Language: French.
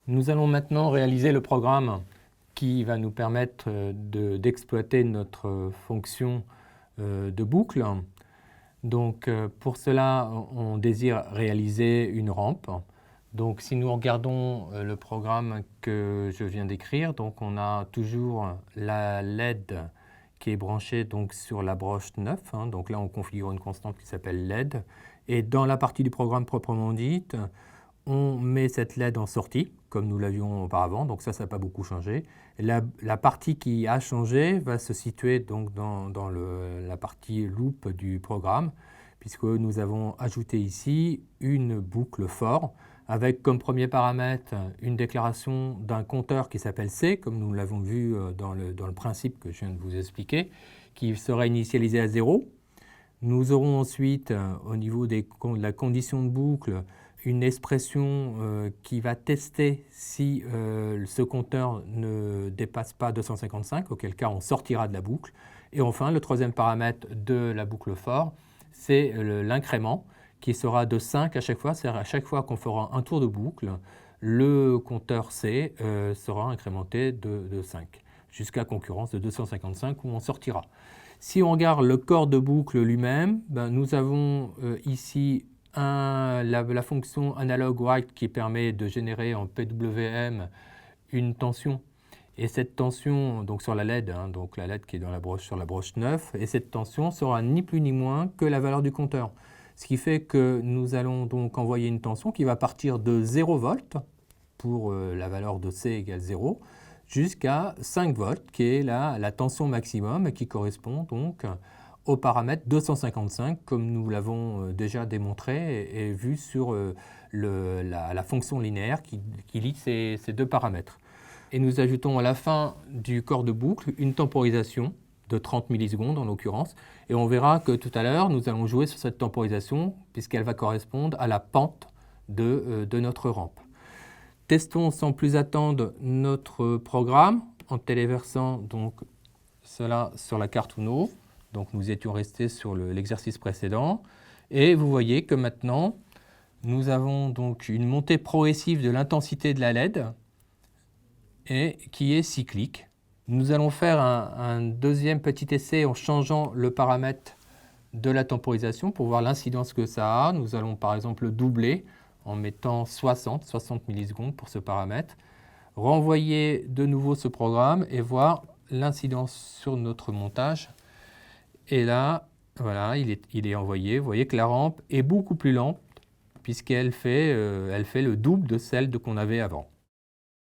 Nous allons maintenant réaliser le programme qui va nous permettre d'exploiter notre fonction de boucle. Donc pour cela, on désire réaliser une rampe. Donc si nous regardons le programme que je viens d'écrire, donc on a toujours la LED qui est branchée donc sur la broche 9. Donc là, on configure une constante qui s'appelle LED. Et dans la partie du programme proprement dite, on met cette LED en sortie, comme nous l'avions auparavant, donc ça n'a pas beaucoup changé. La partie qui a changé va se situer donc dans la partie loop du programme, puisque nous avons ajouté ici une boucle for, avec comme premier paramètre une déclaration d'un compteur qui s'appelle C, comme nous l'avons vu dans le principe que je viens de vous expliquer, qui sera initialisé à 0. Nous aurons ensuite, au niveau de la condition de boucle, une expression qui va tester si ce compteur ne dépasse pas 255, auquel cas on sortira de la boucle. Et enfin, le troisième paramètre de la boucle for, c'est l'incrément, qui sera de 5 à chaque fois. C'est-à-dire à chaque fois qu'on fera un tour de boucle, le compteur C sera incrémenté de 5, jusqu'à concurrence de 255 où on sortira. Si on regarde le corps de boucle lui-même, nous avons ici la fonction analog write qui permet de générer en PWM une tension. Et cette tension, donc sur la LED, donc la LED qui est dans sur la broche 9, et cette tension sera ni plus ni moins que la valeur du compteur. Ce qui fait que nous allons donc envoyer une tension qui va partir de 0 volts pour la valeur de C égale 0, jusqu'à 5 volts, qui est la tension maximum et qui correspond donc au paramètre 255, comme nous l'avons déjà démontré et vu sur la fonction linéaire qui lie ces deux paramètres. Et nous ajoutons à la fin du corps de boucle une temporisation de 30 millisecondes en l'occurrence, et on verra que tout à l'heure nous allons jouer sur cette temporisation puisqu'elle va correspondre à la pente de notre rampe. Testons sans plus attendre notre programme en téléversant donc cela sur la carte Uno. Donc nous étions restés sur l'exercice précédent. Et vous voyez que maintenant, nous avons donc une montée progressive de l'intensité de la LED et qui est cyclique. Nous allons faire un deuxième petit essai en changeant le paramètre de la temporisation pour voir l'incidence que ça a. Nous allons par exemple le doubler en mettant 60 millisecondes pour ce paramètre. Renvoyer de nouveau ce programme et voir l'incidence sur notre montage. Et là, voilà, il est envoyé. Vous voyez que la rampe est beaucoup plus lente puisqu'elle fait le double de celle qu'on avait avant.